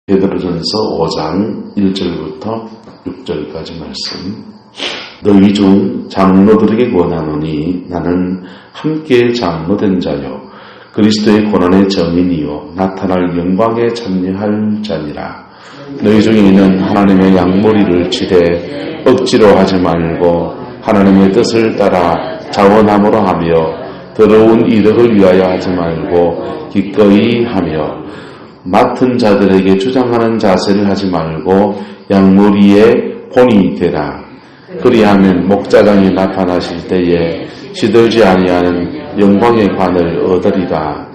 베드로전서 5장 1절부터 6절까지 말씀. 너희 중 장로들에게 권하노니 나는 함께 장로된 자요 그리스도의 고난의 증인이요 나타날 영광에 참여할 자니라. 너희 중에 있는 하나님의 양머리를 치되 억지로 하지 말고 하나님의 뜻을 따라 자원함으로 하며 더러운 이득을 위하여 하지 말고 기꺼이 하며 맡은 자들에게 주장하는 자세를 하지 말고 양머리의 본이 되라. 그리하면 목자장이 나타나실 때에 시들지 아니하는 영광의 관을 얻으리라.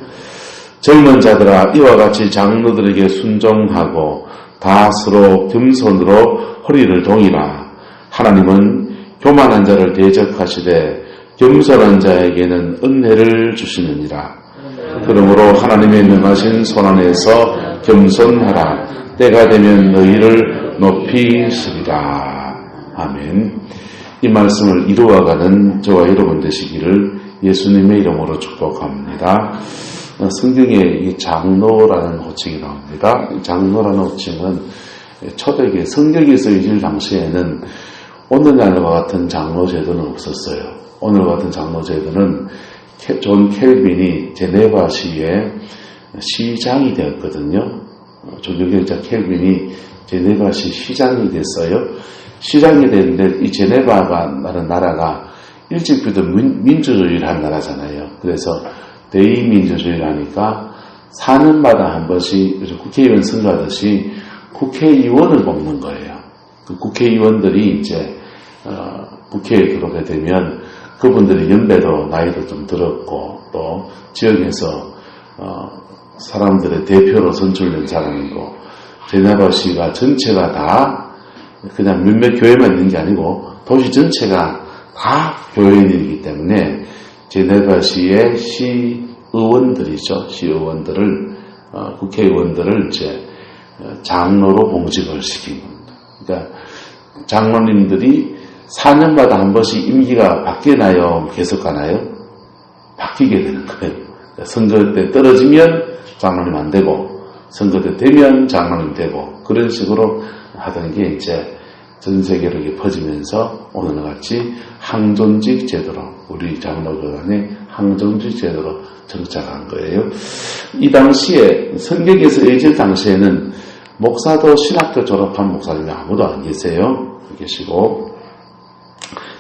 젊은 자들아 이와 같이 장로들에게 순종하고 다 서로 겸손으로 허리를 동이라. 하나님은 교만한 자를 대적하시되 겸손한 자에게는 은혜를 주시느니라. 그러므로 하나님의 명하신 손안에서 겸손하라. 때가 되면 너희를 높이시리라. 아멘. 이 말씀을 이루어가는 저와 여러분 되시기를 예수님의 이름으로 축복합니다. 성경에 이 장로라는 호칭이 나옵니다. 장로라는 호칭은 초대기 성경이 쓰여질 당시에는 오늘날과 같은 장로 제도는 없었어요. 오늘과 같은 장로 제도는 존 켈빈이 제네바시의 시장이 되었거든요. 종교개혁자 켈빈이 제네바시 시장이 됐어요. 시장이 됐는데 이 제네바라는 나라가 일찍부터 민주주의를 한 나라잖아요. 그래서 대의민주주의를 하니까 4년마다 한 번씩 국회의원 선거하듯이 국회의원을 뽑는 거예요. 그 국회의원들이 이제 국회에 들어오게 되면 그분들이 연배도 나이도 좀 들었고 또 지역에서 사람들의 대표로 선출된 사람이고 제네바시가 전체가 다 그냥 몇몇 교회만 있는 게 아니고 도시 전체가 다 교회인이기 때문에 제네바시의 시의원들이죠. 시의원들을 국회의원들을 이제 장로로 봉직을 시킨 겁니다. 그러니까 장로님들이 4년마다 한 번씩 임기가 바뀌나요? 계속 가나요? 바뀌게 되는 거예요. 선거 때 떨어지면 장로님 안 되고 선거 때 되면 장로님 되고 그런 식으로 하던 게 이제 전 세계로 이렇게 퍼지면서 오늘과 같이 항존직 제도로 우리 장로교단의 항존직 제도로 정착한 거예요. 이 당시에 성경에서 예전 당시에는 목사도 신학교 졸업한 목사님이 아무도 안 계세요. 계시고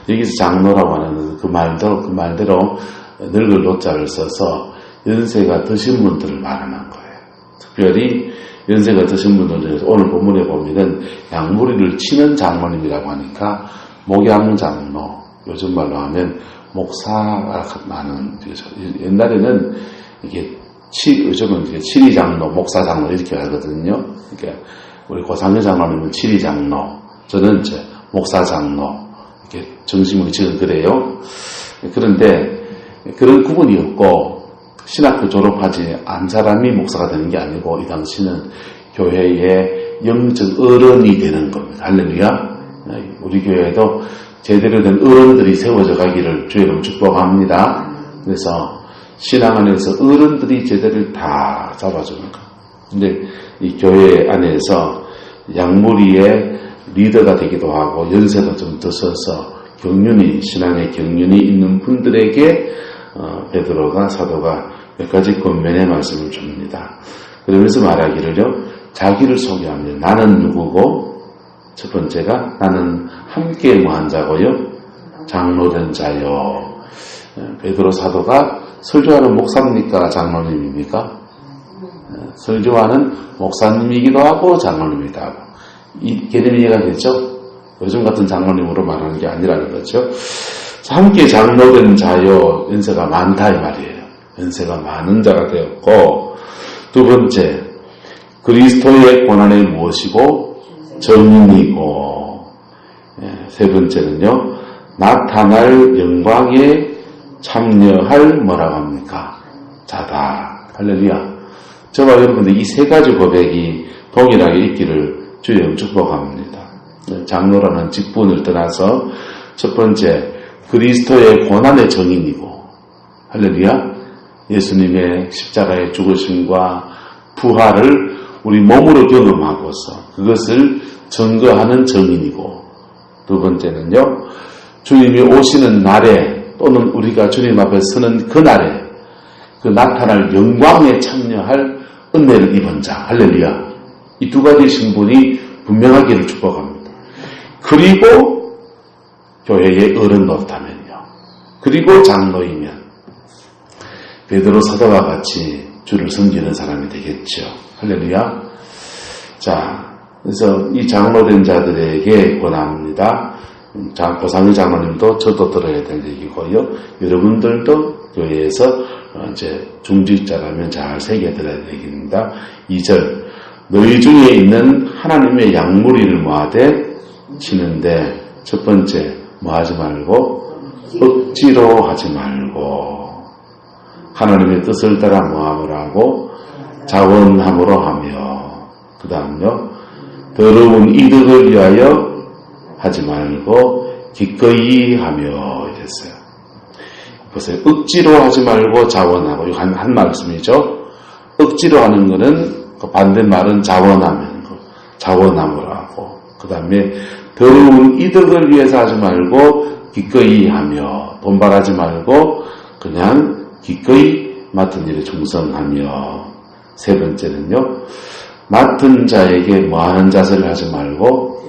여기서 장로라고 하는 그 말대로 늙을 노자를 써서 연세가 드신 분들을 말하는 거예요. 특별히 연세가 드신 분들 중에서 오늘 본문에 보면은 양머리를 치는 장로님이라고 하니까 목양장로, 요즘 말로 하면 목사가 많은, 옛날에는 이게 요즘은 이게 칠의장로, 목사장로 이렇게 하거든요. 그러니까 우리 고상현 장로님은 칠의장로, 저는 이제 목사장로 이렇게 정식으로 지금 그래요. 그런데 그런 구분이 없고 신학교 졸업하지 않은 사람이 목사가 되는 게 아니고 이 당시는 교회의 영적 어른이 되는 겁니다. 할렐루야. 우리 교회에도 제대로 된 어른들이 세워져 가기를 주의 이름으로 축복합니다. 그래서 신앙 안에서 어른들이 제대로 다 잡아주는 거. 근데 이 교회 안에서 양무리의 리더가 되기도 하고 연세도 좀 드셔서 신앙의 경륜이 있는 분들에게 베드로가 사도가 몇 가지 권면의 말씀을 줍니다. 그러면서 말하기를요, 자기를 소개합니다. 나는 누구고, 첫 번째가 나는 함께 뭐한 자고요, 장로된 자요. 베드로 사도가 설교하는 목사입니까? 장로님입니까? 설교하는 목사님이기도 하고 장로님이기도 하고. 이 개념이 이해가 되죠? 요즘 같은 장로님으로 말하는 게 아니라는 거죠. 함께 장로된 자요, 연세가 많다 이 말이에요. 연세가 많은 자가 되었고, 두 번째, 그리스도의 고난이 무엇이고 정인이고, 세 번째는요, 나타날 영광에 참여할 뭐라고 합니까? 자다. 할렐루야. 저와 여러분들 이 세 가지 고백이 동일하게 있기를 주여 축복합니다. 장로라는 직분을 떠나서 첫 번째, 그리스도의 고난의 정인이고, 할렐루야. 예수님의 십자가의 죽으심과 부활을 우리 몸으로 경험하고서 그것을 증거하는 증인이고, 두 번째는요, 주님이 오시는 날에 또는 우리가 주님 앞에 서는 그날에 그 나타날 영광에 참여할 은혜를 입은 자, 할렐루야. 이 두 가지 신분이 분명하기를 축복합니다. 그리고 교회의 어른 노릇하면요, 그리고 장로이면 베드로 사도와 같이 주를 섬기는 사람이 되겠죠. 할렐루야. 자, 그래서 이 장로된 자들에게 권합니다. 고상희 장로님도 저도 들어야 될 얘기고요. 여러분들도 교회에서 이제 중직자라면 잘 새겨들어야 될 얘기입니다. 2절, 너희 중에 있는 하나님의 양무리를 모아대 치는데, 첫 번째, 뭐 하지 말고 억지로 하지 말고 하나님의 뜻을 따라 모함을 하고 자원함으로 하며, 그 다음요, 더러운 이득을 위하여 하지 말고 기꺼이 하며 이랬어요. 보세요. 억지로 하지 말고 자원하고, 이거 한 말씀이죠. 억지로 하는 거는 그 반대말은 자원하면 거, 자원함으로 하고, 그 다음에 더러운 이득을 위해서 하지 말고 기꺼이 하며, 돈발하지 말고 그냥 기꺼이 맡은 일에 충성하며, 세 번째는요, 맡은 자에게 뭐하는 자세를 하지 말고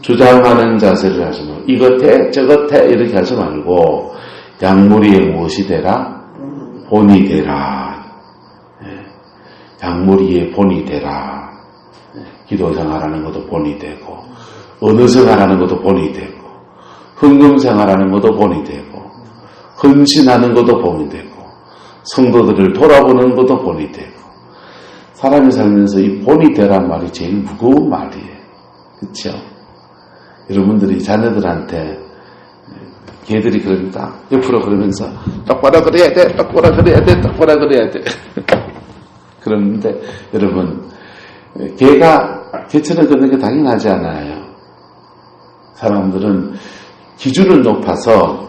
주장하는 자세를 하지 말고, 이것 해 저것 해 이렇게 하지 말고 양무리에 무엇이 되라? 본이 되라. 양무리에 본이 되라. 기도 생활하는 것도 본이 되고, 언어 생활하는 것도 본이 되고, 헌금 생활하는 것도 본이 되고, 헌신하는 것도 본이 되고, 성도들을 돌아보는 것도 본이 되고. 사람이 살면서 이 본이 되란 말이 제일 무거운 말이에요. 그렇죠? 여러분들이 자녀들한테, 걔들이 그러니까 옆으로 그러면서 똑바로 그래야 돼, 똑바로 그래야 돼, 똑바로 그래야 돼. 그러는데 여러분, 걔처럼 그러는 게 당연하지 않아요. 사람들은 기준은 높아서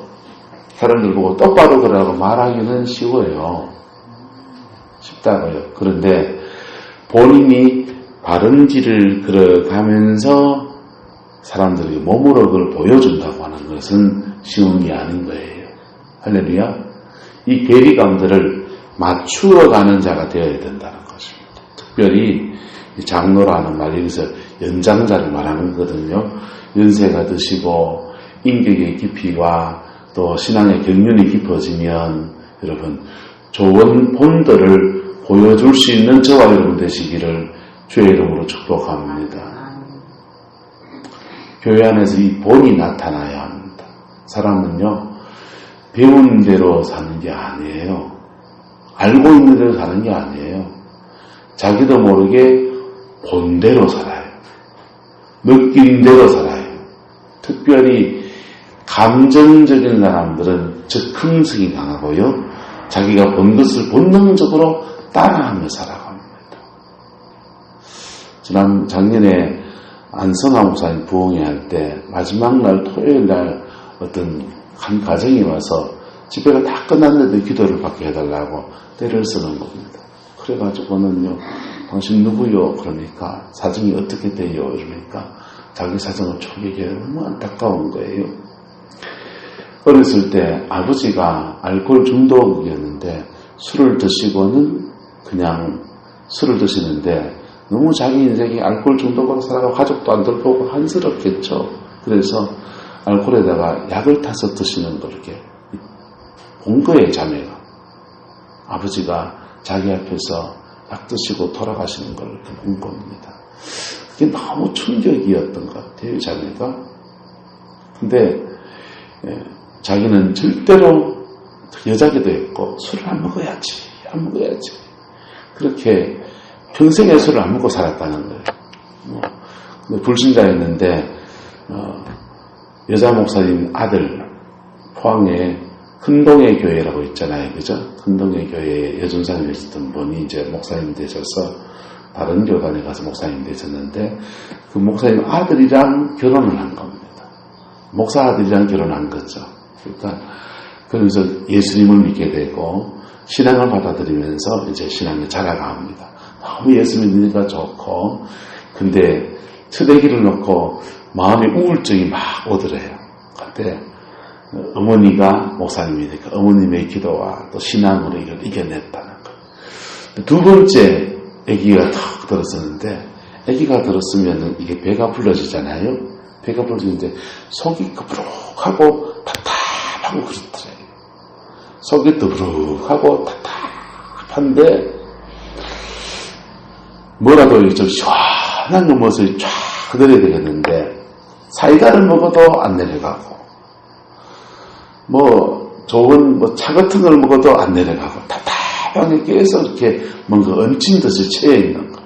사람들 보고 똑바로 그러라고 말하기는 쉬워요. 쉽다고요. 그런데 본인이 바른 길을 걸어가면서 사람들이 몸으로 그걸 보여준다고 하는 것은 쉬운 게 아닌 거예요. 할렐루야. 이 괴리감들을 맞추어가는 자가 되어야 된다는 것입니다. 특별히 장로라는 말이 여기서 연장자를 말하는 거거든요. 연세가 드시고 인격의 깊이와 또 신앙의 경륜이 깊어지면 여러분 좋은 본들을 보여줄 수 있는 저와 여러분 되시기를 주의 이름으로 축복합니다. 교회 안에서 이 본이 나타나야 합니다. 사람은요, 배운 대로 사는 게 아니에요. 알고 있는 대로 사는 게 아니에요. 자기도 모르게 본대로 살아요. 느낀 대로 살아요. 특별히 감정적인 사람들은 즉흥성이 강하고요. 자기가 본 것을 본능적으로 따라하며 살아갑니다. 작년에 안성화 목사님 부흥회 할 때 마지막 날 토요일 날 어떤 한 가정이 와서 집회가 다 끝났는데 기도를 받게 해달라고 때를 쓰는 겁니다. 그래가지고는요, 당신 누구요? 그러니까 사정이 어떻게 돼요? 이러니까 자기 사정을 초기에 너무 안타까운 거예요. 어렸을 때 아버지가 알코올 중독이었는데 술을 드시고는 그냥 술을 드시는데 너무 자기 인생이 알코올 중독으로 살아가고 가족도 안 돌보고 한스럽겠죠. 그래서 알코올에다가 약을 타서 드시는 걸 이렇게 본 거예요, 자매가. 아버지가 자기 앞에서 약 드시고 돌아가시는 걸 이렇게 본 겁니다. 그게 너무 충격이었던 것 같아요, 자매가. 근데 자기는 절대로 여자기도 했고 술을 안 먹어야지. 그렇게 평생에 술을 안 먹고 살았다는 거예요. 불신자였는데 여자 목사님 아들 포항에 큰동의 교회라고 있잖아요, 그죠? 큰동의 교회에 여전사님 있었던 분이 이제 목사님 되셔서 다른 교단에 가서 목사님 되셨는데 그 목사님 아들이랑 결혼을 한 겁니다. 목사 아들이랑 결혼한 거죠. 그러니까 그러면서 예수님을 믿게 되고 신앙을 받아들이면서 이제 신앙에 자라갑니다. 너무 예수 믿으니까 좋고, 근데 첫 아기를 놓고 마음에 우울증이 막 오더래요. 그때 어머니가 목사님이니까 어머님의 기도와 또 신앙으로 이걸 이겨냈다는 거. 두 번째 아기가 탁 들었었는데, 아기가 들었으면 이게 배가 불러지잖아요. 배가 불러지는데 속이 거부룩하고 답답하고 그렇더래요. 속이 더부룩하고 답답한데 뭐라도 좀 시원한 것을 쫙 내려야 되겠는데 사이다를 먹어도 안 내려가고 좋은 차 같은 걸 먹어도 안 내려가고 답답하게 계속 이렇게 뭔가 얹힌 듯이 채여 있는 거.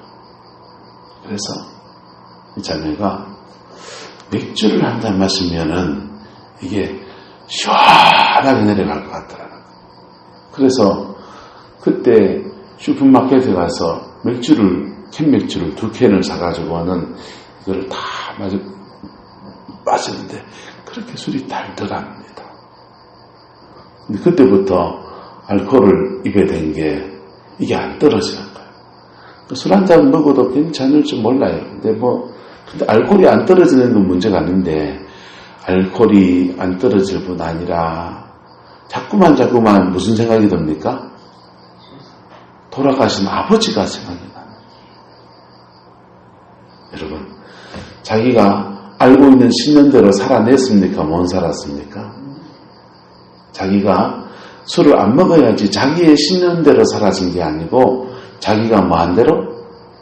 그래서 이 자매가 맥주를 한 잔 마시면은 이게 시원하게 내려갈 것 같더라고요. 그래서 그때 슈퍼마켓에 가서 캔 맥주를 2캔을 사가지고는 이걸 다 마시는데 그렇게 술이 달더랍니다. 근데 그때부터 알코올을 입에 댄 게 이게 안 떨어지는 거예요. 술 한 잔 먹어도 괜찮을 줄 몰라요. 근데 알코올이 안 떨어지는 건 문제가 아닌데 알코올이 안 떨어질 뿐 아니라 자꾸만 무슨 생각이 듭니까? 돌아가신 아버지가 생각이 나요. 여러분, 자기가 알고 있는 신념대로 살아냈습니까? 못 살았습니까? 자기가 술을 안 먹어야지 자기의 신념대로 사라진 게 아니고 자기가 마음대로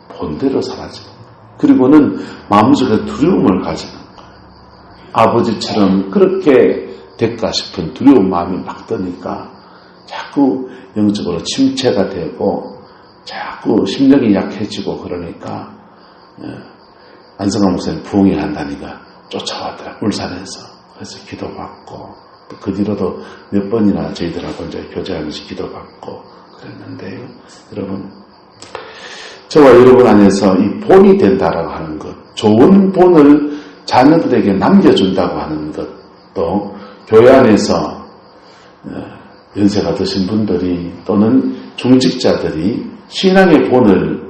본대로 사라진 거예요. 그리고는 마음속에 두려움을 가지는 거예요. 아버지처럼 그렇게 될까 싶은 두려운 마음이 막 드니까 자꾸 영적으로 침체가 되고 자꾸 심령이 약해지고 그러니까 안성환 목사님 부흥회 한다니까 쫓아왔더라. 울산에서. 그래서 기도받고 또 그 뒤로도 몇 번이나 저희들하고 이제 교제하면서 기도받고 그랬는데요. 여러분, 저와 여러분 안에서 이 본이 된다라고 하는 것, 좋은 본을 자녀들에게 남겨준다고 하는 것, 또 교회 안에서 연세가 드신 분들이 또는 중직자들이 신앙의 본을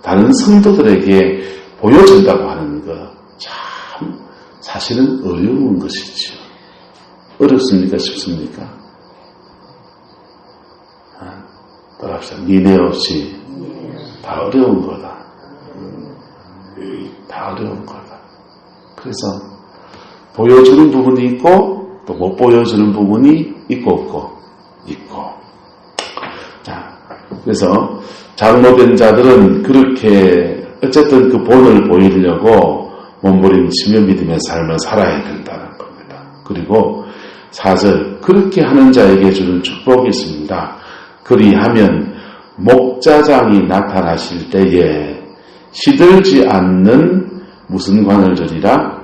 다른 성도들에게 보여준다고 하는 것, 참 사실은 어려운 것이죠. 어렵습니까? 쉽습니까? 따라합시다. 니네 없이 다 어려운 거다. 다 어려운 거다. 그래서 보여주는 부분이 있고 또 못 보여주는 부분이 있고. 자, 그래서 잘못된 자들은 그렇게 어쨌든 그 본을 보이려고 몸부림치며 믿음의 삶을 살아야 된다는 겁니다. 그리고 4절, 그렇게 하는 자에게 주는 축복이 있습니다. 그리하면 목자장이 나타나실 때에 시들지 않는 무슨 관을 주리라?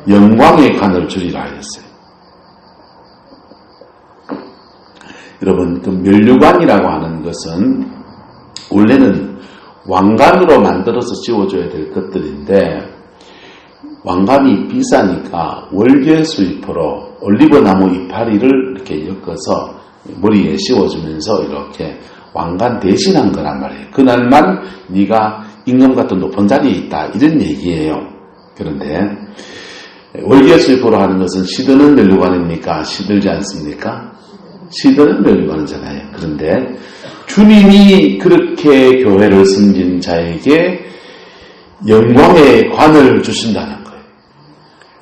영광의 관을 주리라 하였어요. 여러분, 그 면류관이라고 하는 것은 원래는 왕관으로 만들어서 씌워줘야 될 것들인데 왕관이 비싸니까 월계 수입으로 올리브나무 이파리를 이렇게 엮어서 머리에 씌워주면서 이렇게 왕관 대신한 거란 말이에요. 그날만 네가 임금 같은 높은 자리에 있다 이런 얘기예요. 그런데 월계 수입으로 하는 것은 시드는 면류관입니까? 시들지 않습니까? 시드는 면류관이잖아요. 그런데 주님이 그렇게 교회를 섬긴 자에게 영광의 관을 주신다는 거예요.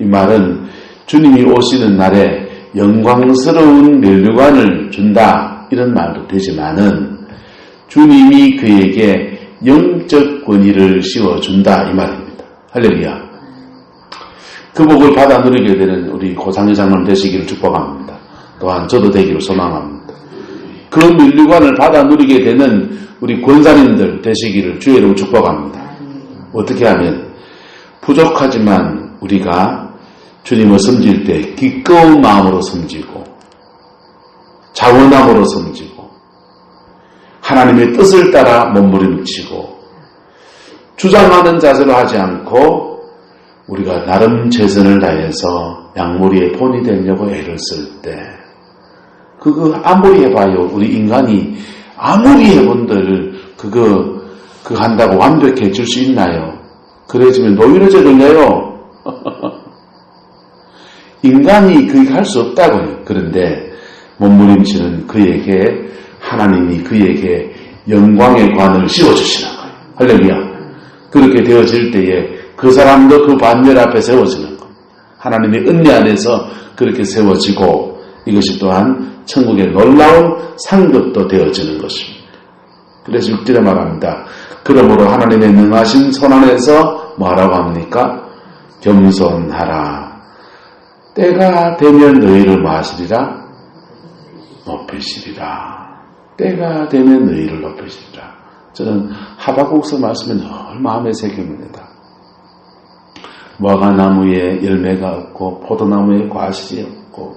이 말은 주님이 오시는 날에 영광스러운 면류관을 준다 이런 말도 되지만은 주님이 그에게 영적 권위를 씌워준다 이 말입니다. 할렐루야. 그 복을 받아 누리게 되는 우리 고상희 장로님 되시기를 축복합니다. 또한 저도 되기를 소망합니다. 그 면류관을 받아 누리게 되는 우리 권사님들 되시기를 주의 이름으로 축복합니다. 어떻게 하면 부족하지만 우리가 주님을 섬길 때 기꺼운 마음으로 섬기고 자원함으로 섬기고 하나님의 뜻을 따라 몸부림치고 주장하는 자세로 하지 않고 우리가 나름 최선을 다해서 양머리의 본이 되려고 애를 쓸 때 그거 아무리 해봐요. 우리 인간이 아무리 해본들 그거 그거 한다고 완벽해질 수 있나요? 그래지면 노이로제 걸려요. 인간이 그렇게 할 수 없다고요. 그런데 몸부림치는 그에게 하나님이 그에게 영광의 관을 씌워주시는 거예요. 할렐루야. 그렇게 되어질 때에 그 사람도 그 반열 앞에 세워지는 거예요. 하나님의 은혜 안에서 그렇게 세워지고 이것이 또한 천국의 놀라운 상급도 되어지는 것입니다. 그래서 6절에 말합니다. 그러므로 하나님의 능하신 손 안에서 뭐라고 합니까? 겸손하라. 때가 되면 너희를 마시리라 높이시리라. 때가 되면 너희를 높이시리라. 저는 하박국서 말씀에 늘 마음에 새깁니다. 무화과나무에 열매가 없고 포도나무에 과실이 없고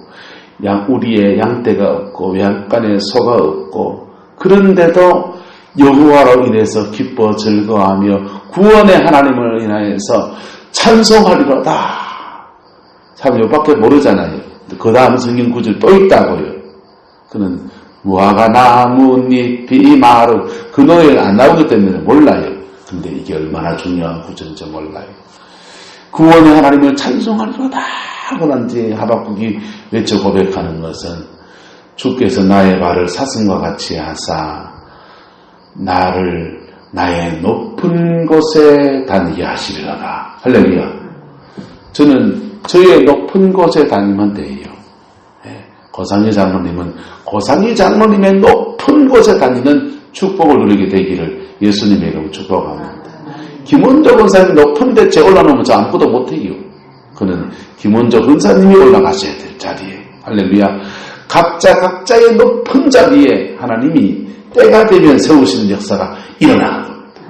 우리의 양떼가 없고 양간에 소가 없고 그런데도 여호와로 인해서 기뻐 즐거워하며 구원의 하나님을 인하여서 찬송하리로다. 참 이밖에 모르잖아요. 그 다음 성경 구절 또 있다고요. 그는 무화과 나뭇잎이 마르 그 노래가 안 나오기 때문에 몰라요. 근데 이게 얼마나 중요한 구절인지 몰라요. 구원의 하나님을 찬송하리로다 하고 난 뒤에 하박국이 외쳐 고백하는 것은 주께서 나의 발을 사슴과 같이 하사 나를 나의 높은 곳에 다니게 하시리로다. 할렐루야. 저는 저의 높은 곳에 다니면 돼요. 고상희 장로님은 고상희 장로님의 높은 곳에 다니는 축복을 누리게 되기를 예수님의 이름으로 축복합니다. 김원조 권사님 높은 데에 올라놓으면 저 아무것도 못해요. 그는 김원조 권사님이 올라가셔야 될 자리에 할렐루야. 각자의 높은 자리에 하나님이 때가 되면 세우시는 역사가 일어나는 겁니다.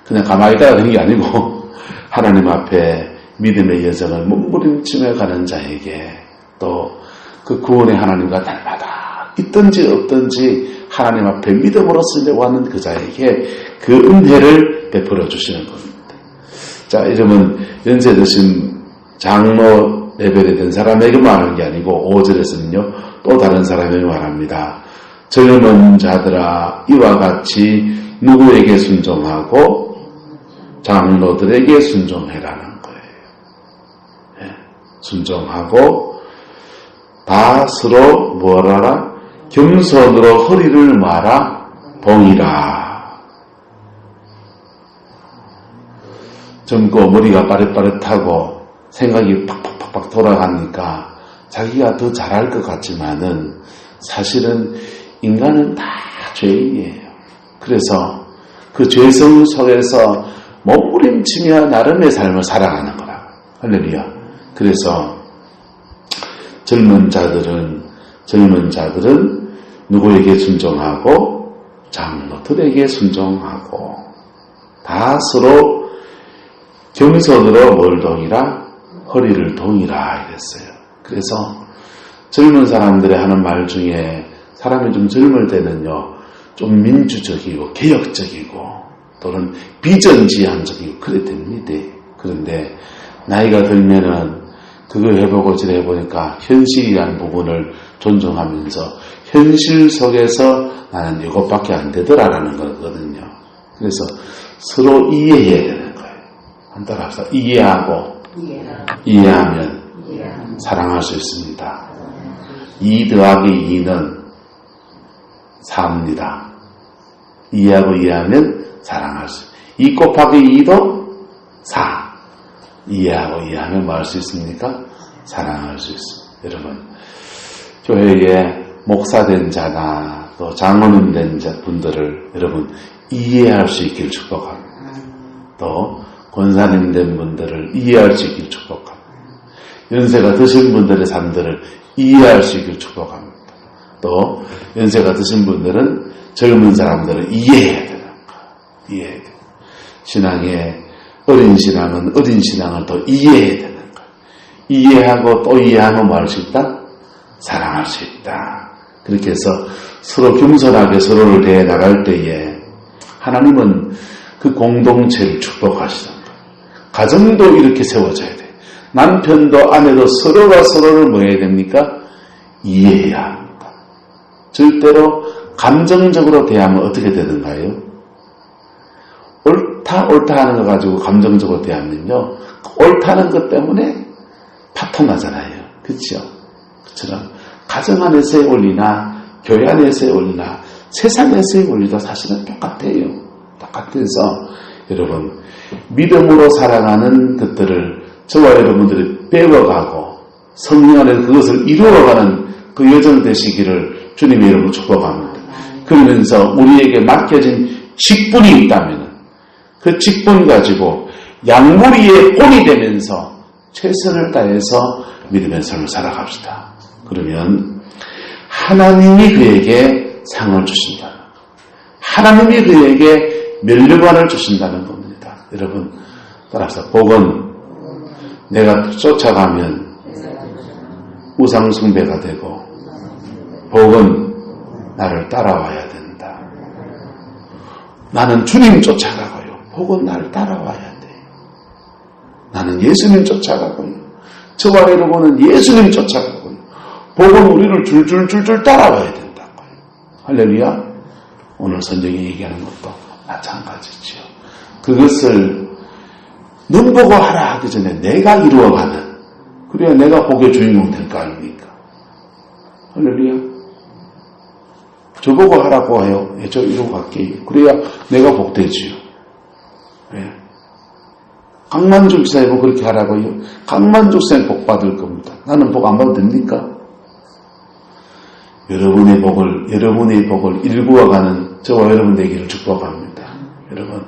그냥 가만히 있다가 되는 게 아니고 하나님 앞에 믿음의 여정을 몸부림치며 가는 자에게 또 그 구원의 하나님과 날마다 있든지 없든지 하나님 앞에 믿음으로 쓰려고 그 자에게 그 은혜를 베풀어 주시는 겁니다. 자, 이러면 연세 드신 장로 레벨에 된 사람에게 말하는 게 아니고 5절에서는요 또 다른 사람에게 말합니다. 젊은 자들아 이와 같이 누구에게 순종하고 장로들에게 순종해라는 거예요. 순종하고 다 서로 뭐라라? 겸손으로 허리를 말아 봉이라. 젊고 머리가 빠릿빠릿하고 생각이 팍팍팍 돌아가니까 자기가 더 잘할 것 같지만은 사실은 인간은 다 죄인이에요. 그래서 그 죄성 속에서 몸부림치며 나름의 삶을 살아가는 거라. 할렐루야. 그래서 젊은 자들은 누구에게 순종하고 장로들에게 순종하고 다 서로 겸손으로 뭘 동이라? 허리를 동이라 이랬어요. 그래서 젊은 사람들이 하는 말 중에 사람이 좀 젊을 때는요 좀 민주적이고 개혁적이고 또는 비전지향적이고 그래 됩니다. 그런데 나이가 들면은 그거 해보고 저래 해보니까 현실이라는 부분을 존중하면서 현실 속에서 나는 이것밖에 안 되더라라는 거거든요. 그래서 서로 이해해야 되는 거예요. 한 따라 합시다. 이해하면 사랑할 수 있습니다. 2 더하기 2는 4입니다. 이해하고 이해하면 사랑할 수 있습니다. 2 곱하기 2도 4. 이해하고 이해하면 뭐 할 수 있습니까? 사랑할 수 있습니다. 여러분, 교회에 목사된 자나 또 장로님 된 분들을 여러분 이해할 수 있기를 축복합니다. 또 권사님 된 분들을 이해할 수 있기를 축복합니다. 연세가 드신 분들의 삶들을 이해할 수 있기를 축복합니다. 또 연세가 드신 분들은 젊은 사람들을 이해해야 되는 거예요. 이해해야 돼요. 신앙의 어린 신앙은 어린 신앙을 더 이해해야 되는 거예요. 이해하고 또 이해하면 뭐 할 수 있다? 사랑할 수 있다. 그렇게 해서 서로 겸손하게 서로를 대해 나갈 때에 하나님은 그 공동체를 축복하시는 거예요. 가정도 이렇게 세워져야 돼요. 남편도 아내도 서로가 서로를 뭐 해야 됩니까? 이해해야 합니다. 절대로 감정적으로 대하면 어떻게 되는가요? 옳다 하는 거 가지고 감정적으로 대하면요, 옳다는 것 때문에 파통나잖아요. 그렇죠? 그처럼 가정 안에서의 원리나 교회 안에서의 원리나 세상에서의 원리도 사실은 똑같아요. 똑같아서 여러분, 믿음으로 살아가는 것들을 저와 여러분들이 배워가고 성령 안에서 그것을 이루어가는 그 여정 되시기를 주님의 이름으로 축복합니다. 그러면서 우리에게 맡겨진 직분이 있다면 그 직분 가지고 양무리의 본이 되면서 최선을 다해서 믿음의 삶을 살아갑시다. 그러면 하나님이 그에게 상을 주신다. 하나님이 그에게 면류관을 주신다는 겁니다. 여러분 따라서 복은 내가 쫓아가면 우상숭배가 되고 복은 나를 따라와야 된다. 나는 주님 쫓아가고요. 복은 나를 따라와야 돼. 나는 예수님 쫓아가고요. 저와 여러분은 예수님 쫓아가고요. 복은 우리를 줄줄줄줄 따라와야 된다고요. 할렐루야. 오늘 성경이 얘기하는 것도 마찬가지지요. 그것을 눈 보고 하라 하기 전에 내가 이루어가는, 그래야 내가 복의 주인공 될 거 아닙니까? 할렐루야. 저보고 하라고 해요. 예, 저 이러고 갈게요. 그래야 내가 복되지요. 예. 강만주 기사님 그렇게 하라고요. 강만주 쌤 복 받을 겁니다. 나는 복 안 받아도 됩니까? 여러분의 복을 일구어가는 저와 여러분 되기를 축복합니다. 여러분,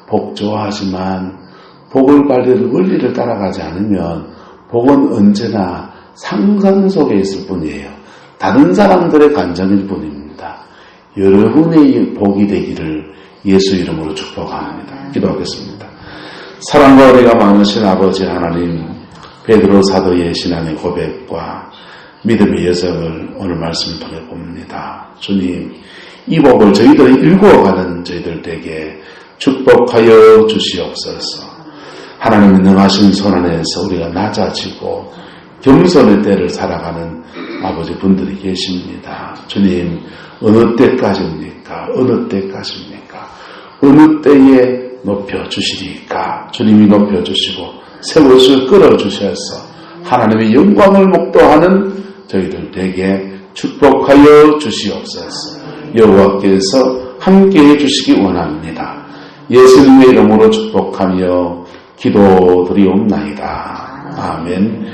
복 좋아하지만 복을 받을 원리를 따라가지 않으면 복은 언제나 상상 속에 있을 뿐이에요. 다른 사람들의 간정일 뿐입니다. 여러분의 복이 되기를 예수 이름으로 축복합니다. 기도하겠습니다. 사랑과 은혜가 많으신 아버지 하나님, 베드로 사도의 신앙의 고백과 믿음의 여정을 오늘 말씀을 통해 봅니다. 주님, 이 복을 저희들이 일구어가는 저희들에게 축복하여 주시옵소서. 하나님의 능하신 손 안에서 우리가 낮아지고 겸손의 때를 살아가는 아버지 분들이 계십니다. 주님, 어느 때까지입니까? 어느 때까지입니까? 어느 때에 높여주시리까? 주님이 높여주시고 새 옷을 끌어주셔서 하나님의 영광을 목도하는 저희들에게 축복하여 주시옵소서. 여호와께서 함께해 주시기 원합니다. 예수님의 이름으로 축복하며 기도드리옵나이다. 아멘.